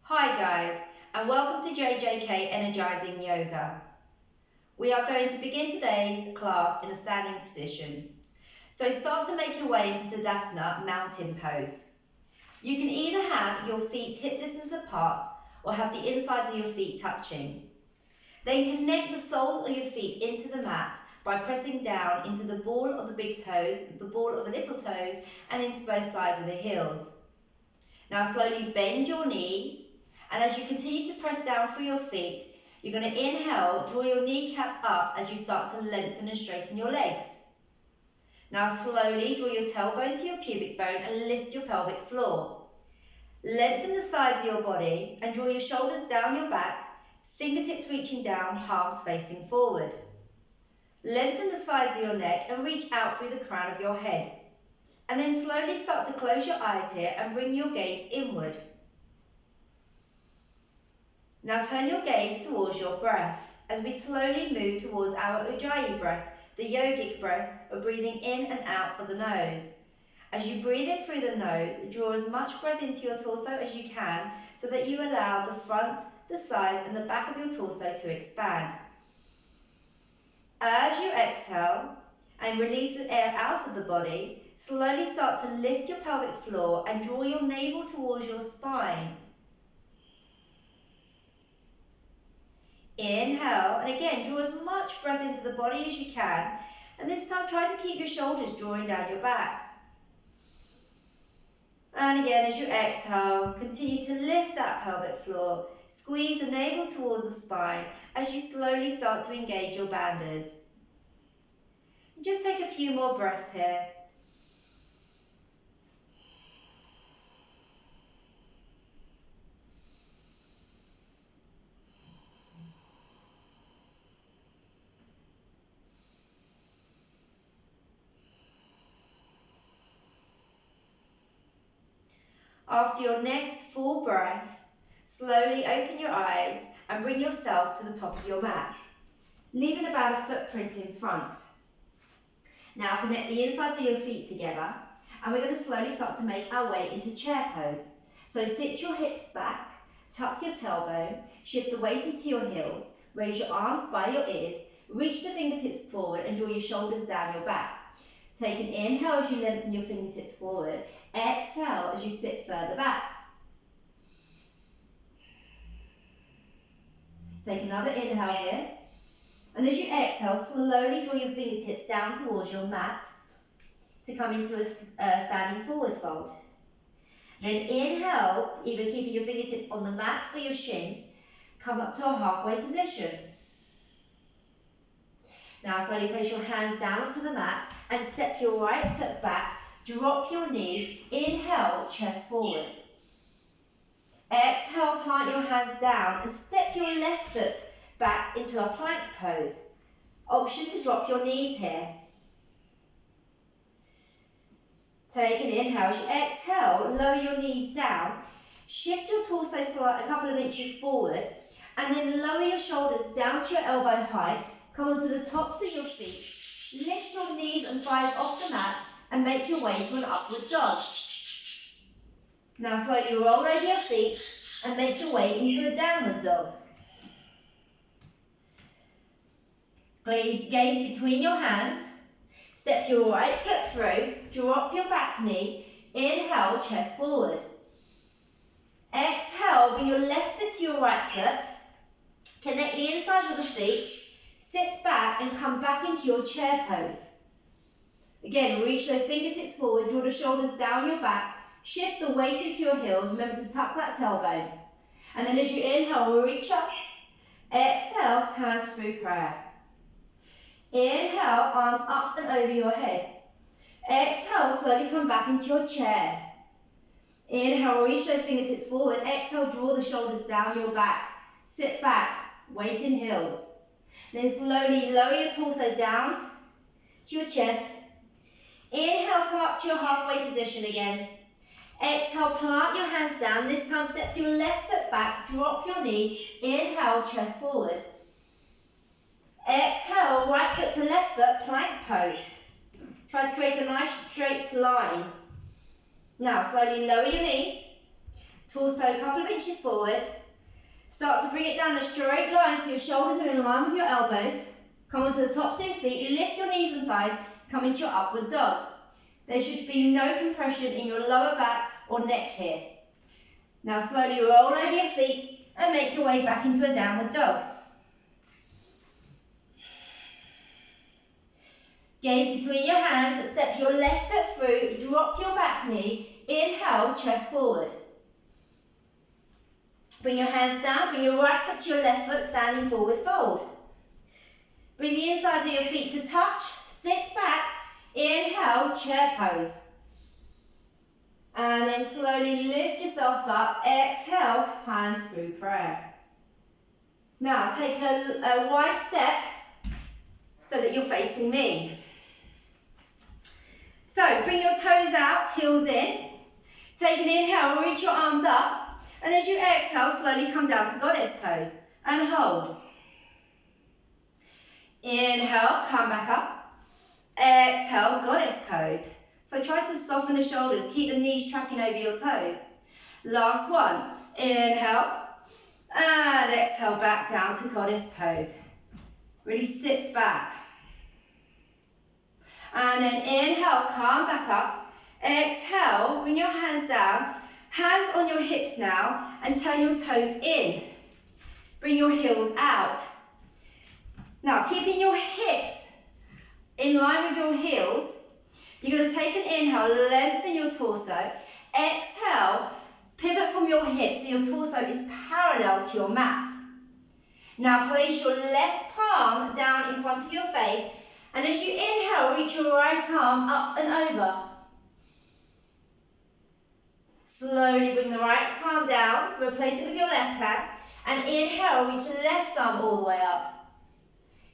Hi guys, and welcome to Jjk Energizing Yoga. We are going to begin today's class in a standing position. So start to make your way into Tadasana, mountain pose. You can either have your feet hip distance apart or have the insides of your feet touching. Then connect the soles of your feet into the mat by pressing down into the ball of the big toes, the ball of the little toes, and into both sides of the heels. Now slowly bend your knees. And as you continue to press down through your feet, you're going to inhale, draw your kneecaps up as you start to lengthen and straighten your legs. Now slowly draw your tailbone to your pubic bone and lift your pelvic floor. Lengthen the sides of your body and draw your shoulders down your back, fingertips reaching down, palms facing forward. Lengthen the sides of your neck and reach out through the crown of your head. And then slowly start to close your eyes here and bring your gaze inward. Now turn your gaze towards your breath as we slowly move towards our Ujjayi breath, the yogic breath of breathing in and out of the nose. As you breathe in through the nose, draw as much breath into your torso as you can so that you allow the front, the sides and the back of your torso to expand. As you exhale and release the air out of the body, slowly start to lift your pelvic floor and draw your navel towards your spine. Inhale, and again, draw as much breath into the body as you can. And this time, try to keep your shoulders drawing down your back. And again, as you exhale, continue to lift that pelvic floor. Squeeze the navel towards the spine as you slowly start to engage your bandhas. Just take a few more breaths here. After your next full breath, slowly open your eyes and bring yourself to the top of your mat, leaving about a footprint in front. Now connect the insides of your feet together and we're going to slowly start to make our way into chair pose. So sit your hips back, tuck your tailbone, shift the weight into your heels, raise your arms by your ears, reach the fingertips forward and draw your shoulders down your back. Take an inhale as you lengthen your fingertips forward. Exhale as you sit further back. Take another inhale here. And as you exhale, slowly draw your fingertips down towards your mat to come into a standing forward fold. Then inhale, either keeping your fingertips on the mat or your shins, come up to a halfway position. Now slowly place your hands down onto the mat and step your right foot back, drop your knee, inhale, chest forward. Exhale, plant your hands down and step your left foot back into a plank pose. Option to drop your knees here. Take an inhale. As you exhale, lower your knees down. Shift your torso a couple of inches forward and then lower your shoulders down to your elbow height. Come onto the tops of your feet. Lift your knees and thighs off the mat and make your way to an upward dog. Now slowly roll over your feet and make your way into a downward dog. Please gaze between your hands. Step your right foot through, drop your back knee, inhale, chest forward. Exhale, bring your left foot to your right foot, connect the insides of the feet, sit back and come back into your chair pose. Again, reach those fingertips forward, draw the shoulders down your back, shift the weight into your heels, remember to tuck that tailbone. And then as you inhale, reach up, exhale, hands through prayer. Inhale, arms up and over your head. Exhale, slowly come back into your chair. Inhale, reach those fingertips forward. Exhale, draw the shoulders down your back. Sit back, weight in heels. Then slowly lower your torso down to your chest. Inhale, come up to your halfway position again. Exhale, plant your hands down. This time step your left foot back, drop your knee. Inhale, chest forward. Exhale, right foot to left foot, plank pose. Try to create a nice straight line. Now slowly lower your knees, Torso a couple of inches forward. Start to bring it down a straight line so your shoulders are in line with your elbows. Come onto the tops of your feet, lift your knees and thighs, come into your upward dog. There should be no compression in your lower back or neck here. Now slowly roll over your feet and make your way back into a downward dog. Gaze between your hands, step your left foot through, drop your back knee, inhale, chest forward. Bring your hands down, bring your right foot to your left foot, standing forward fold. Bring the insides of your feet to touch, sit back, inhale, chair pose. And then slowly lift yourself up, exhale, hands through prayer. Now take a wide step so that you're facing me. So bring your toes out, heels in. Take an inhale, reach your arms up. And as you exhale, slowly come down to goddess pose and hold. Inhale, come back up. Exhale, goddess pose. So try to soften the shoulders, keep the knees tracking over your toes. Last one. Inhale, and exhale back down to goddess pose. Really sits back. And then inhale, come back up. Exhale, bring your hands down. Hands on your hips now and turn your toes in. Bring your heels out. Now, keeping your hips in line with your heels, you're going to take an inhale, lengthen your torso. Exhale, pivot from your hips so your torso is parallel to your mat. Now, place your left palm down in front of your face, and as you inhale, reach your right arm up and over. Slowly bring the right palm down, replace it with your left hand, and inhale, reach the left arm all the way up.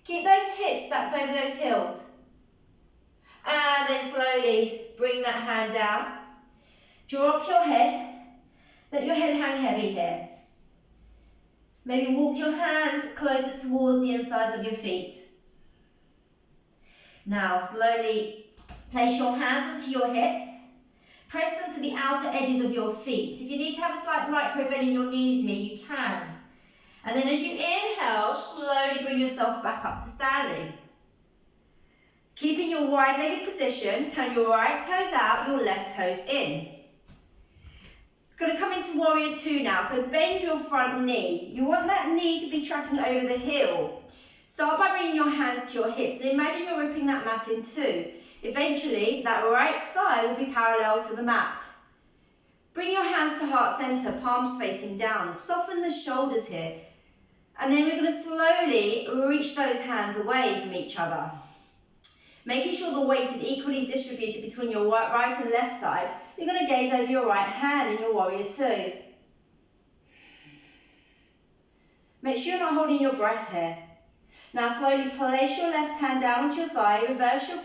Keep those hips stacked over those heels. And then slowly bring that hand down. Drop your head. Let your head hang heavy here. Maybe walk your hands closer towards the insides of your feet. Now slowly place your hands onto your hips. Press them to the outer edges of your feet. If you need to have a slight micro bend in your knees here, you can. And then as you inhale, slowly bring yourself back up to standing. Keeping your wide-legged position, turn your right toes out, your left toes in. We're going to come into warrior two now, so bend your front knee. You want that knee to be tracking over the heel. Start by bringing your hands to your hips and imagine you're ripping that mat in two. Eventually, that right thigh will be parallel to the mat. Bring your hands to heart center, palms facing down. Soften the shoulders here. And then we're going to slowly reach those hands away from each other. Making sure the weight is equally distributed between your right and left side, you're going to gaze over your right hand in your warrior two. Make sure you're not holding your breath here. Now slowly place your left hand down onto your thigh, reverse your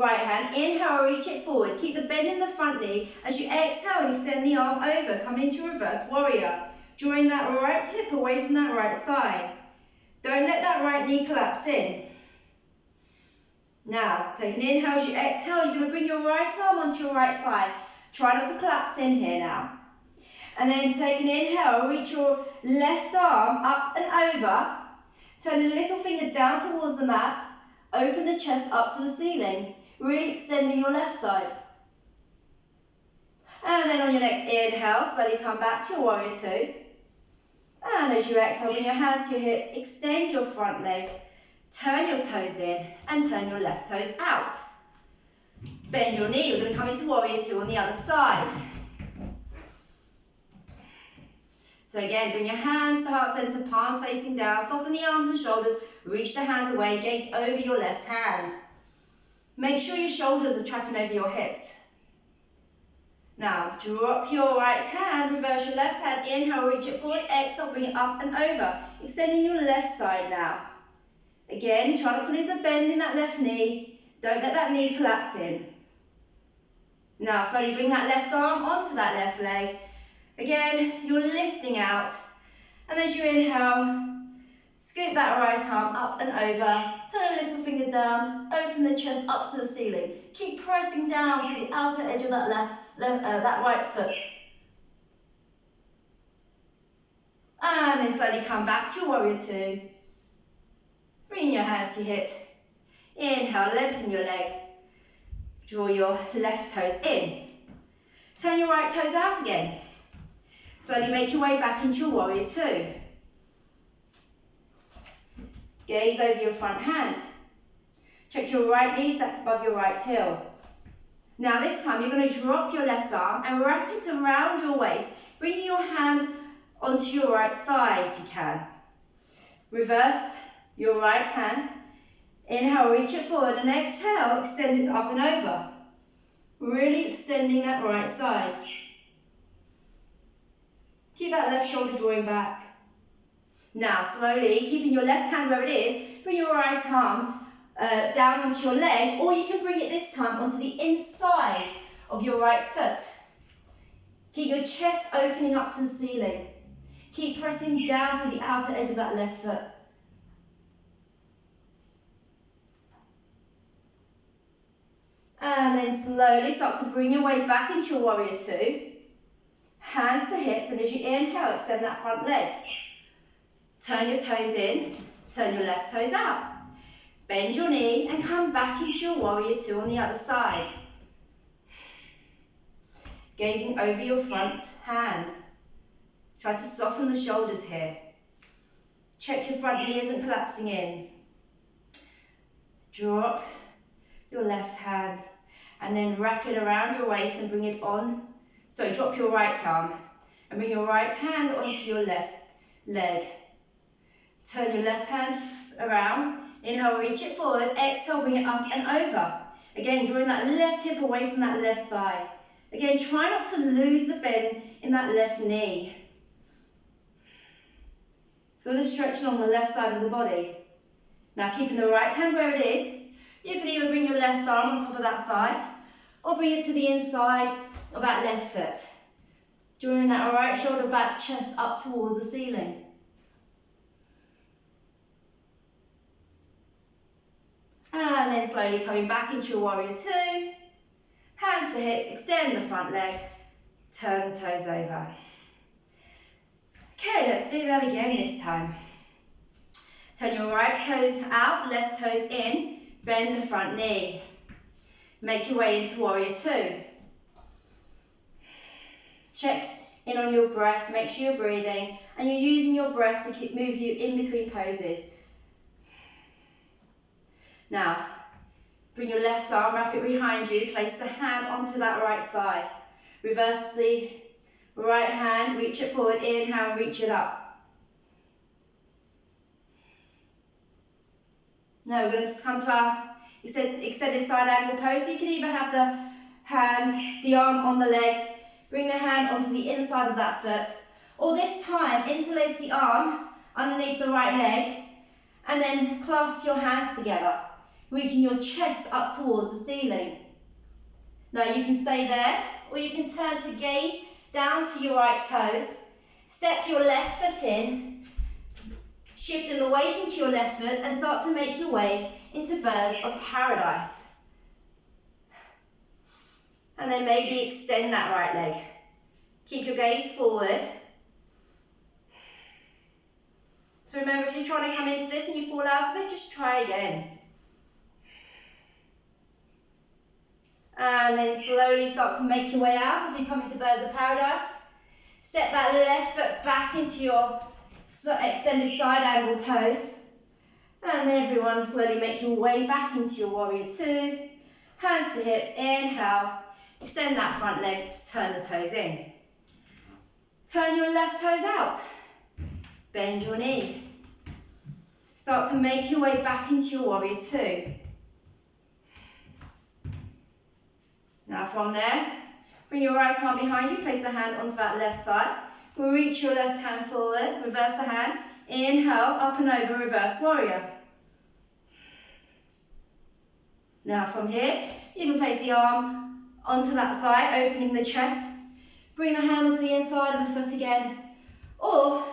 right hand, inhale, reach it forward. Keep the bend in the front knee. As you exhale and extend the arm over, coming into reverse warrior. Drawing that right hip away from that right thigh. Don't let that right knee collapse in. Now, take an inhale. As you exhale, you're going to bring your right arm onto your right thigh. Try not to collapse in here now. And then take an inhale, reach your left arm up and over. Turn the little finger down towards the mat. Open the chest up to the ceiling. Really extending your left side. And then on your next inhale, slowly come back to your warrior two. And as you exhale, bring your hands to your hips, extend your front leg, turn your toes in, and turn your left toes out. Bend your knee, we're going to come into warrior two on the other side. So again, bring your hands to heart center, palms facing down, soften the arms and shoulders, reach the hands away, gaze over your left hand. Make sure your shoulders are tracking over your hips. Now, drop your right hand, reverse your left hand, inhale, reach it forward, exhale, bring it up and over, extending your left side now. Again, try not to lose a bend in that left knee, don't let that knee collapse in. Now, slowly bring that left arm onto that left leg. Again, you're lifting out, and as you inhale, scoop that right arm up and over, turn a little finger down, open the chest up to the ceiling. Keep pressing down through the outer edge of that that right foot. And then slowly come back to your warrior two. Bring your hands to your hips. Inhale, lengthen your leg. Draw your left toes in. Turn your right toes out again. Slowly make your way back into your warrior two. Gaze over your front hand. Check your right knee stacked above your right heel. Now this time you're going to drop your left arm and wrap it around your waist, bringing your hand onto your right thigh if you can. Reverse your right hand. Inhale, reach it forward, and exhale, extend it up and over. Really extending that right side. Keep that left shoulder drawing back. Now, slowly, keeping your left hand where it is, bring your right arm down onto your leg, or you can bring it this time onto the inside of your right foot. Keep your chest opening up to the ceiling. Keep pressing down through the outer edge of that left foot. And then slowly start to bring your way back into your warrior two. Hands to hips, and as you inhale, extend that front leg. Turn your toes in, turn your left toes out. Bend your knee and come back into your warrior two on the other side. Gazing over your front hand. Try to soften the shoulders here. Check your front knee isn't collapsing in. Drop your left hand and then wrap it around your waist and bring it on. Sorry, drop your right arm and bring your right hand onto your left leg. Turn your left hand around. Inhale, reach it forward. Exhale, bring it up and over. Again, drawing that left hip away from that left thigh. Again, try not to lose the bend in that left knee. Feel the stretch along the left side of the body. Now, keeping the right hand where it is, you can either bring your left arm on top of that thigh or bring it to the inside of that left foot. Drawing that right shoulder back, chest up towards the ceiling. And then slowly coming back into your warrior two. Hands to hips, extend the front leg, turn the toes over. Okay, let's do that again this time. Turn your right toes out, left toes in, bend the front knee. Make your way into warrior two. Check in on your breath, make sure you're breathing, and you're using your breath to move you in between poses. Now, bring your left arm, wrap it behind you, place the hand onto that right thigh. Reverse the right hand, reach it forward, inhale, reach it up. Now we're going to come to our extended side angle pose. So you can either have the arm on the leg, bring the hand onto the inside of that foot, or this time interlace the arm underneath the right leg, and then clasp your hands together, reaching your chest up towards the ceiling. Now you can stay there, or you can turn to gaze down to your right toes, step your left foot in, shifting the weight into your left foot, and start to make your way into birds of paradise. And then maybe extend that right leg. Keep your gaze forward. So remember, if you're trying to come into this and you fall out of it, just try again. And then slowly start to make your way out. If you come into birds of paradise, step that left foot back into your extended side angle pose. And then everyone slowly make your way back into your warrior two. Hands to hips, inhale. Extend that front leg, turn the toes in. Turn your left toes out. Bend your knee. Start to make your way back into your warrior two. Now from there, bring your right arm behind you, place the hand onto that left thigh. Reach your left hand forward, reverse the hand. Inhale, up and over, reverse warrior. Now from here, you can place the arm onto that thigh, opening the chest. Bring the hand onto the inside of the foot again. Or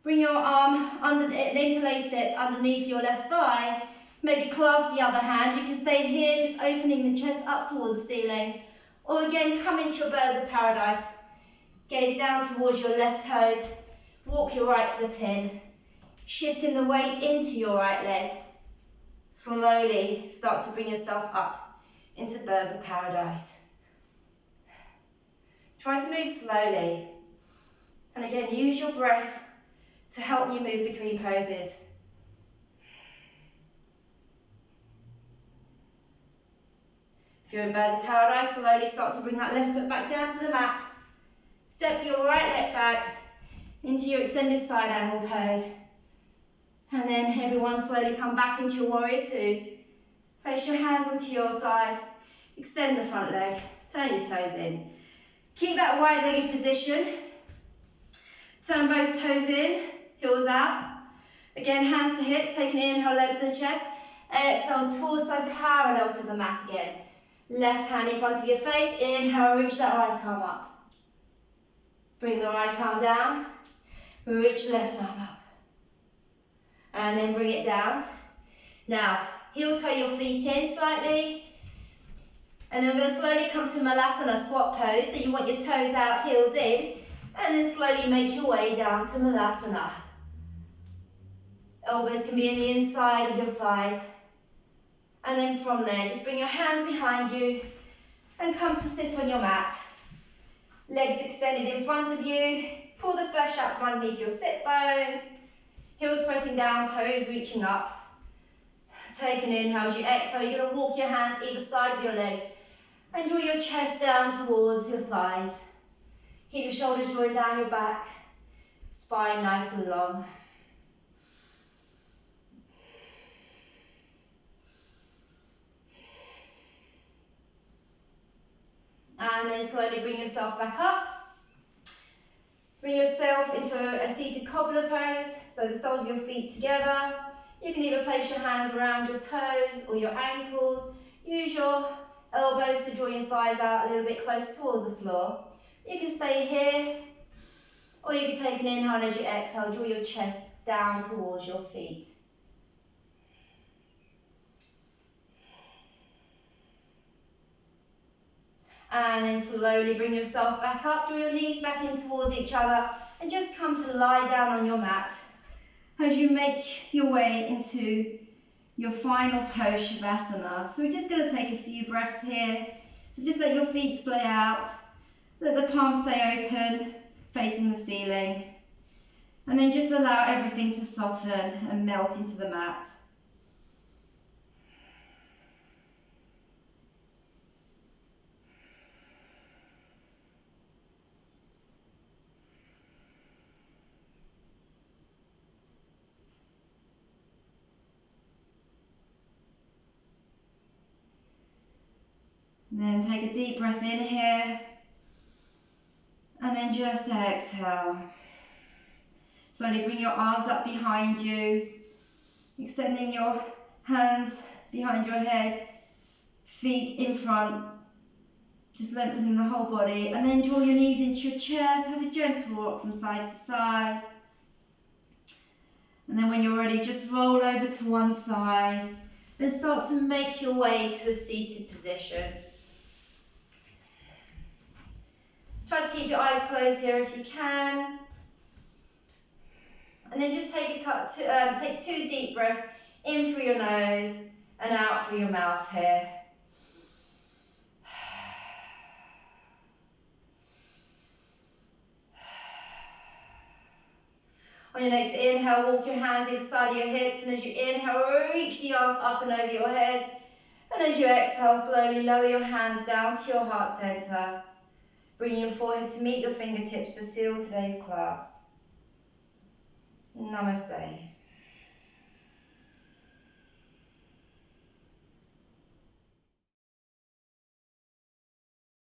bring your arm under, interlace it underneath your left thigh. Maybe clasp the other hand. You can stay here, just opening the chest up towards the ceiling. Or again, come into your birds of paradise. Gaze down towards your left toes. Walk your right foot in, shifting the weight into your right leg. Slowly start to bring yourself up into birds of paradise. Try to move slowly. And again, use your breath to help you move between poses. If you're in birds of paradise, slowly start to bring that left foot back down to the mat. Step your right leg back into your extended side angle pose. And then everyone slowly come back into your warrior two. Place your hands onto your thighs. Extend the front leg. Turn your toes in. Keep that wide-legged position. Turn both toes in, heels out. Again, hands to hips, take an inhale, lengthen the chest. Exhale, torso parallel to the mat again. Left hand in front of your face. Inhale, reach that right arm up. Bring the right arm down. Reach left arm up. And then bring it down. Now, heel toe your feet in slightly. And then we're going to slowly come to Malasana squat pose. So you want your toes out, heels in. And then slowly make your way down to Malasana. Elbows can be in the inside of your thighs. And then from there, just bring your hands behind you and come to sit on your mat. Legs extended in front of you. Pull the flesh out from underneath your sit bones. Heels pressing down, toes reaching up. Take an inhale as you exhale. You're going to walk your hands either side of your legs and draw your chest down towards your thighs. Keep your shoulders drawing down your back. Spine nice and long. And then slowly bring yourself back up. Bring yourself into a seated cobbler pose, so the soles of your feet together. You can either place your hands around your toes or your ankles. Use your elbows to draw your thighs out a little bit closer towards the floor. You can stay here, or you can take an inhale as you exhale, draw your chest down towards your feet. And then slowly bring yourself back up, draw your knees back in towards each other, and just come to lie down on your mat as you make your way into your final pose, Shavasana. So we're just going to take a few breaths here. So just let your feet splay out, let the palms stay open, facing the ceiling, and then just allow everything to soften and melt into the mat. And then take a deep breath in here, and then just exhale. Slowly bring your arms up behind you, extending your hands behind your head, feet in front, just lengthening the whole body, and then draw your knees into your chest, have a gentle rock from side to side. And then when you're ready, just roll over to one side, then start to make your way to a seated position. Try to keep your eyes closed here if you can. And then just take two deep breaths in through your nose and out through your mouth here. On your next inhale, walk your hands inside of your hips, and as you inhale, reach the arms up and over your head. And as you exhale, slowly lower your hands down to your heart center. Bring your forehead to meet your fingertips to seal today's class. Namaste.